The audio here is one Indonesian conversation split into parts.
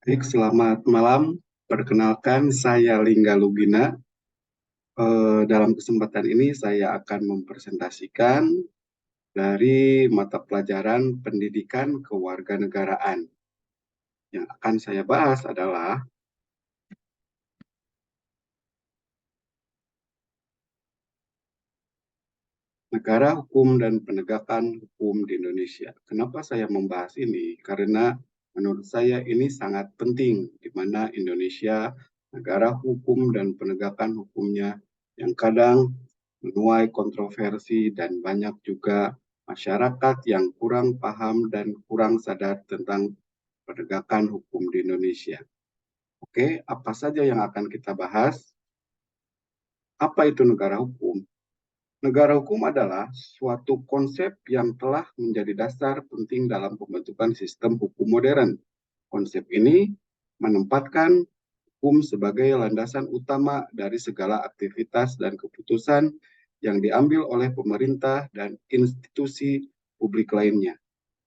Baik, selamat malam. Perkenalkan, saya Lingga Lugina. Dalam kesempatan ini saya akan mempresentasikan dari mata pelajaran Pendidikan Kewarganegaraan. Yang akan saya bahas adalah negara hukum dan penegakan hukum di Indonesia. Kenapa saya membahas ini? Karena menurut saya ini sangat penting, di mana Indonesia negara hukum dan penegakan hukumnya yang kadang menuai kontroversi dan banyak juga masyarakat yang kurang paham dan kurang sadar tentang penegakan hukum di Indonesia. Oke, apa saja yang akan kita bahas? Apa itu negara hukum? Negara hukum adalah suatu konsep yang telah menjadi dasar penting dalam pembentukan sistem hukum modern. Konsep ini menempatkan hukum sebagai landasan utama dari segala aktivitas dan keputusan yang diambil oleh pemerintah dan institusi publik lainnya.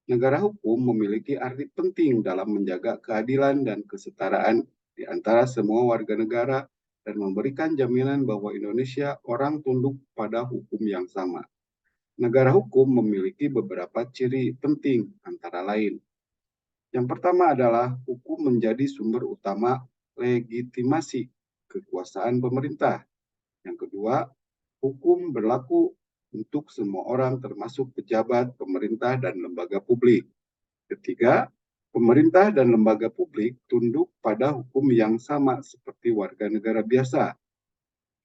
Negara hukum memiliki arti penting dalam menjaga keadilan dan kesetaraan di antara semua warga negara dan memberikan jaminan bahwa Indonesia orang tunduk pada hukum yang sama. Negara hukum memiliki beberapa ciri penting antara lain. Yang pertama adalah hukum menjadi sumber utama legitimasi kekuasaan pemerintah. Yang kedua, hukum berlaku untuk semua orang termasuk pejabat, pemerintah, dan lembaga publik. Ketiga, pemerintah dan lembaga publik tunduk pada hukum yang sama seperti warga negara biasa.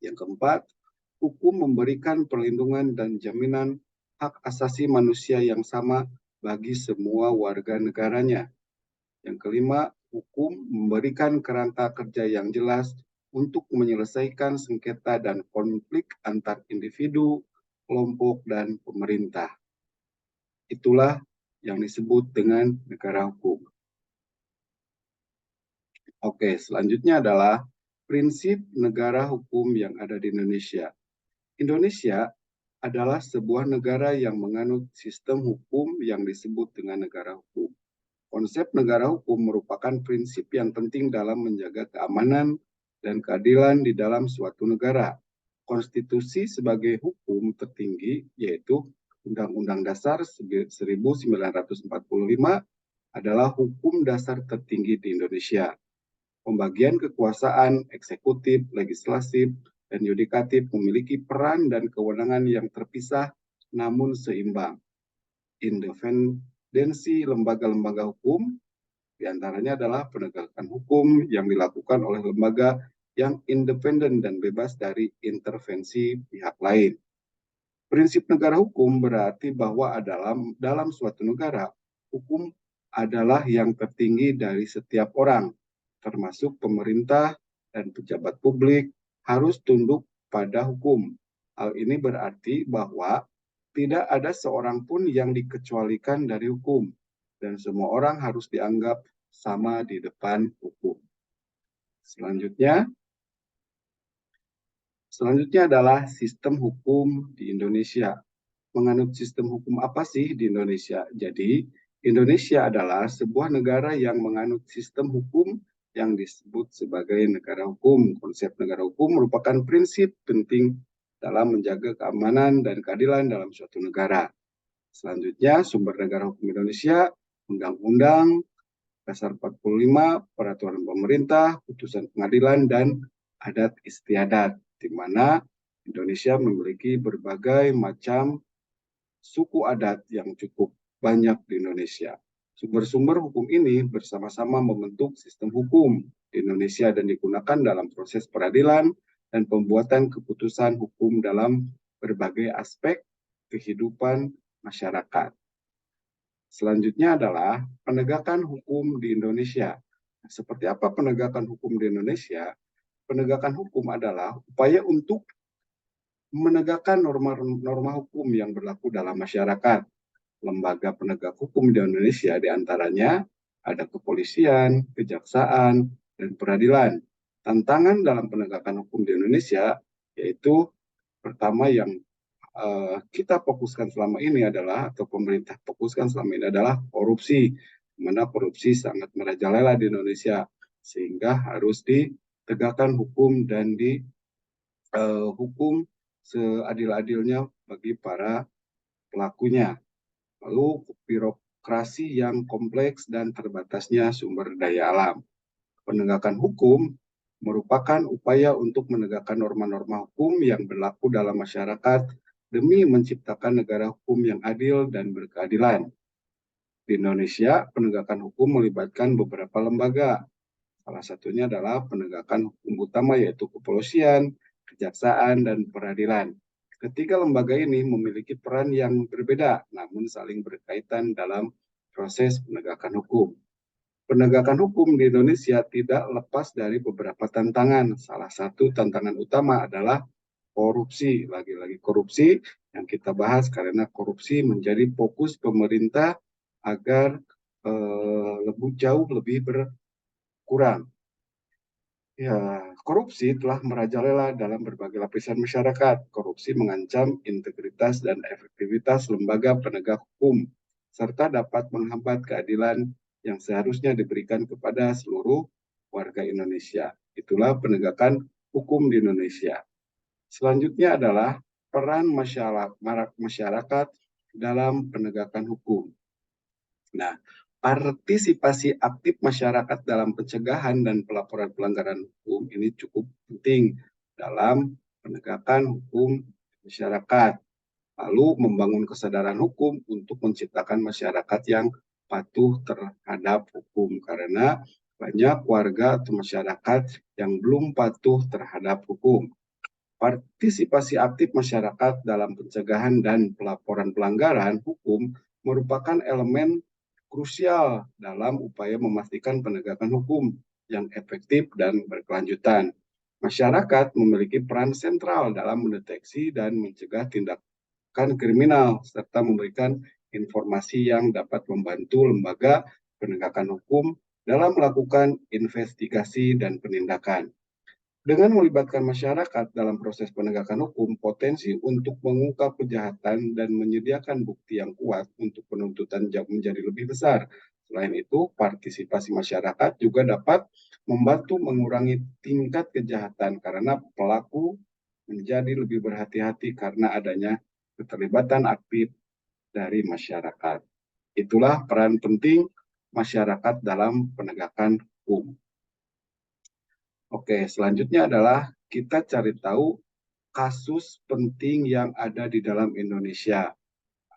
Yang keempat, hukum memberikan perlindungan dan jaminan hak asasi manusia yang sama bagi semua warga negaranya. Yang kelima, hukum memberikan kerangka kerja yang jelas untuk menyelesaikan sengketa dan konflik antar individu, kelompok, dan pemerintah. Itulah yang disebut dengan negara hukum. Oke, selanjutnya adalah prinsip negara hukum yang ada di Indonesia. Indonesia adalah sebuah negara yang menganut sistem hukum yang disebut dengan negara hukum. Konsep negara hukum merupakan prinsip yang penting dalam menjaga keamanan dan keadilan di dalam suatu negara. Konstitusi sebagai hukum tertinggi, yaitu Undang-Undang Dasar 1945, adalah hukum dasar tertinggi di Indonesia. Pembagian kekuasaan eksekutif, legislatif, dan yudikatif memiliki peran dan kewenangan yang terpisah namun seimbang. Independensi lembaga-lembaga hukum diantaranya adalah penegakan hukum yang dilakukan oleh lembaga yang independen dan bebas dari intervensi pihak lain. Prinsip negara hukum berarti bahwa dalam suatu negara, hukum adalah yang tertinggi dari setiap orang, termasuk pemerintah dan pejabat publik harus tunduk pada hukum. Hal ini berarti bahwa tidak ada seorang pun yang dikecualikan dari hukum, dan semua orang harus dianggap sama di depan hukum. Selanjutnya adalah sistem hukum di Indonesia. Menganut sistem hukum apa sih di Indonesia? Jadi, Indonesia adalah sebuah negara yang menganut sistem hukum yang disebut sebagai negara hukum. Konsep negara hukum merupakan prinsip penting dalam menjaga keamanan dan keadilan dalam suatu negara. Selanjutnya, sumber negara hukum Indonesia, Undang-Undang Dasar 45, Peraturan Pemerintah, Putusan Pengadilan, dan Adat Istiadat, di mana Indonesia memiliki berbagai macam suku adat yang cukup banyak di Indonesia. Sumber-sumber hukum ini bersama-sama membentuk sistem hukum di Indonesia dan digunakan dalam proses peradilan dan pembuatan keputusan hukum dalam berbagai aspek kehidupan masyarakat. Selanjutnya adalah penegakan hukum di Indonesia. Seperti apa penegakan hukum di Indonesia? Penegakan hukum adalah upaya untuk menegakkan norma-norma hukum yang berlaku dalam masyarakat. Lembaga penegak hukum di Indonesia diantaranya ada kepolisian, kejaksaan, dan peradilan. Tantangan dalam penegakan hukum di Indonesia yaitu pertama yang kita fokuskan selama ini adalah, atau pemerintah fokuskan selama ini adalah korupsi. di mana korupsi sangat merajalela di Indonesia, sehingga harus ditegakkan hukum dan dihukum seadil-adilnya bagi para pelakunya. Lalu birokrasi yang kompleks dan terbatasnya sumber daya alam. Penegakan hukum merupakan upaya untuk menegakkan norma-norma hukum yang berlaku dalam masyarakat demi menciptakan negara hukum yang adil dan berkeadilan. Di Indonesia, penegakan hukum melibatkan beberapa lembaga. Salah satunya adalah penegakan hukum utama yaitu kepolisian, kejaksaan, dan peradilan. Ketiga lembaga ini memiliki peran yang berbeda, namun saling berkaitan dalam proses penegakan hukum. Penegakan hukum di Indonesia tidak lepas dari beberapa tantangan. Salah satu tantangan utama adalah korupsi. Lagi-lagi korupsi yang kita bahas karena korupsi menjadi fokus pemerintah agar lebih jauh lebih berkurang. Ya, korupsi telah merajalela dalam berbagai lapisan masyarakat. Korupsi mengancam integritas dan efektivitas lembaga penegak hukum, serta dapat menghambat keadilan yang seharusnya diberikan kepada seluruh warga Indonesia. Itulah penegakan hukum di Indonesia. Selanjutnya adalah peran masyarakat dalam penegakan hukum. Nah, partisipasi aktif masyarakat dalam pencegahan dan pelaporan pelanggaran hukum ini cukup penting dalam penegakan hukum masyarakat. Lalu membangun kesadaran hukum untuk menciptakan masyarakat yang patuh terhadap hukum. Karena banyak warga atau masyarakat yang belum patuh terhadap hukum. Partisipasi aktif masyarakat dalam pencegahan dan pelaporan pelanggaran hukum merupakan elemen krusial dalam upaya memastikan penegakan hukum yang efektif dan berkelanjutan. Masyarakat memiliki peran sentral dalam mendeteksi dan mencegah tindakan kriminal, serta memberikan informasi yang dapat membantu lembaga penegakan hukum dalam melakukan investigasi dan penindakan. Dengan melibatkan masyarakat dalam proses penegakan hukum, potensi untuk mengungkap kejahatan dan menyediakan bukti yang kuat untuk penuntutan menjadi lebih besar. Selain itu, partisipasi masyarakat juga dapat membantu mengurangi tingkat kejahatan karena pelaku menjadi lebih berhati-hati karena adanya keterlibatan aktif dari masyarakat. Itulah peran penting masyarakat dalam penegakan hukum. Oke, selanjutnya adalah kita cari tahu kasus penting yang ada di dalam Indonesia.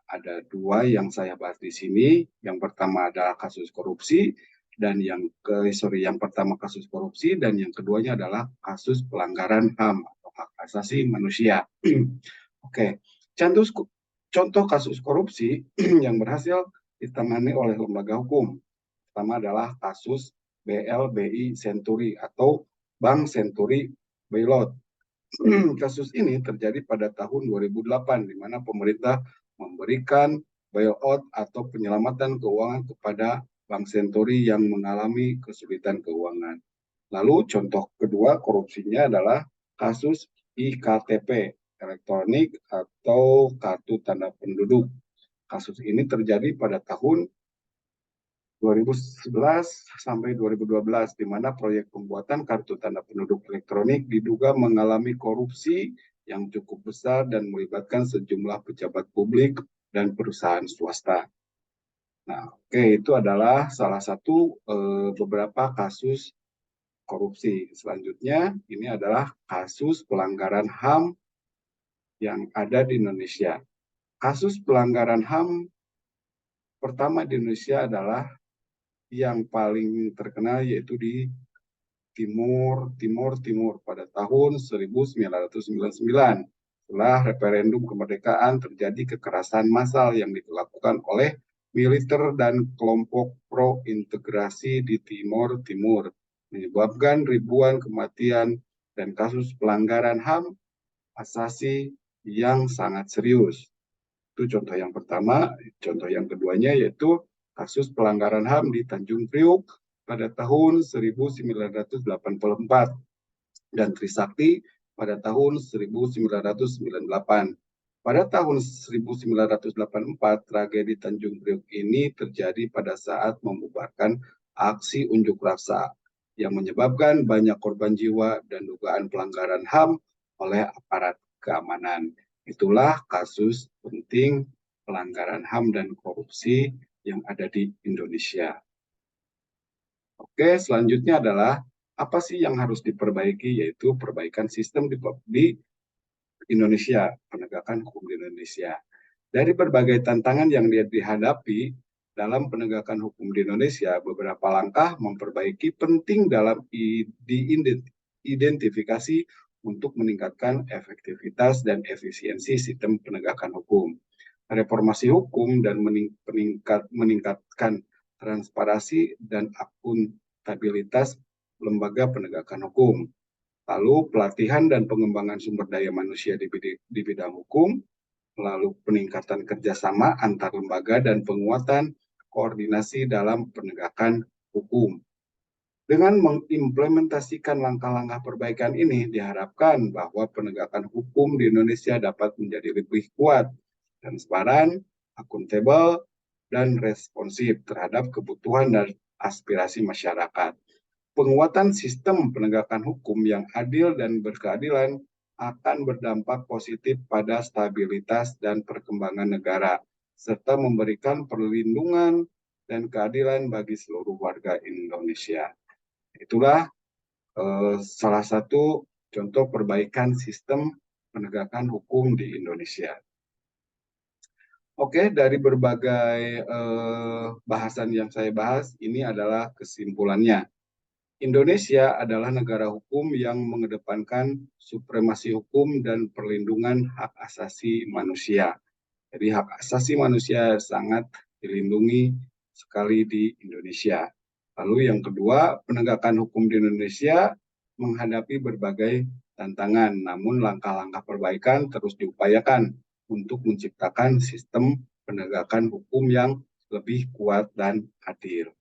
Ada dua yang saya bahas di sini. Yang pertama adalah kasus korupsi dan yang pertama kasus korupsi dan yang keduanya adalah kasus pelanggaran HAM atau hak asasi manusia. Oke, contoh kasus korupsi yang berhasil ditangani oleh lembaga hukum. Pertama adalah kasus BLBI Senturi atau Bank Senturi Bailout. Kasus ini terjadi pada tahun 2008, di mana pemerintah memberikan bailout atau penyelamatan keuangan kepada Bank Senturi yang mengalami kesulitan keuangan. Lalu contoh kedua korupsinya adalah kasus IKTP, elektronik atau kartu tanda penduduk. Kasus ini terjadi pada tahun 2011 sampai 2012, di mana proyek pembuatan kartu tanda penduduk elektronik diduga mengalami korupsi yang cukup besar dan melibatkan sejumlah pejabat publik dan perusahaan swasta. Nah, itu adalah salah satu beberapa kasus korupsi. Selanjutnya, ini adalah kasus pelanggaran HAM yang ada di Indonesia. Kasus pelanggaran HAM pertama di Indonesia adalah yang paling terkenal yaitu di Timur pada tahun 1999. Setelah referendum kemerdekaan terjadi kekerasan massal yang dilakukan oleh militer dan kelompok pro-integrasi di Timur Timur, menyebabkan ribuan kematian dan kasus pelanggaran HAM asasi yang sangat serius. Itu contoh yang pertama. Contoh yang keduanya yaitu kasus pelanggaran HAM di Tanjung Priuk pada tahun 1984 dan Trisakti pada tahun 1998. Pada tahun 1984, tragedi Tanjung Priok ini terjadi pada saat membubarkan aksi unjuk rasa yang menyebabkan banyak korban jiwa dan dugaan pelanggaran HAM oleh aparat keamanan. Itulah kasus penting pelanggaran HAM dan korupsi yang ada di Indonesia. Oke, selanjutnya adalah apa sih yang harus diperbaiki, yaitu perbaikan sistem di Indonesia, penegakan hukum di Indonesia. Dari berbagai tantangan yang dia dihadapi dalam penegakan hukum di Indonesia, beberapa langkah memperbaiki penting dalam diidentifikasi untuk meningkatkan efektivitas dan efisiensi sistem penegakan hukum. Reformasi hukum dan meningkatkan transparansi dan akuntabilitas lembaga penegakan hukum. Lalu pelatihan dan pengembangan sumber daya manusia di bidang hukum, lalu peningkatan kerjasama antar lembaga dan penguatan koordinasi dalam penegakan hukum. Dengan mengimplementasikan langkah-langkah perbaikan ini, diharapkan bahwa penegakan hukum di Indonesia dapat menjadi lebih kuat, transparan, akuntabel, dan responsif terhadap kebutuhan dan aspirasi masyarakat. Penguatan sistem penegakan hukum yang adil dan berkeadilan akan berdampak positif pada stabilitas dan perkembangan negara, serta memberikan perlindungan dan keadilan bagi seluruh warga Indonesia. Itulah salah satu contoh perbaikan sistem penegakan hukum di Indonesia. Oke, dari berbagai bahasan yang saya bahas, ini adalah kesimpulannya. Indonesia adalah negara hukum yang mengedepankan supremasi hukum dan perlindungan hak asasi manusia. Jadi hak asasi manusia sangat dilindungi sekali di Indonesia. Lalu yang kedua, penegakan hukum di Indonesia menghadapi berbagai tantangan, namun langkah-langkah perbaikan terus diupayakan untuk menciptakan sistem penegakan hukum yang lebih kuat dan adil.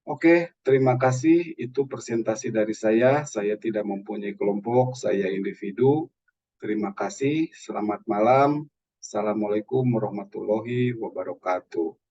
Oke, terima kasih. Itu presentasi dari saya. Saya tidak mempunyai kelompok, saya individu. Terima kasih. Selamat malam. Assalamualaikum warahmatullahi wabarakatuh.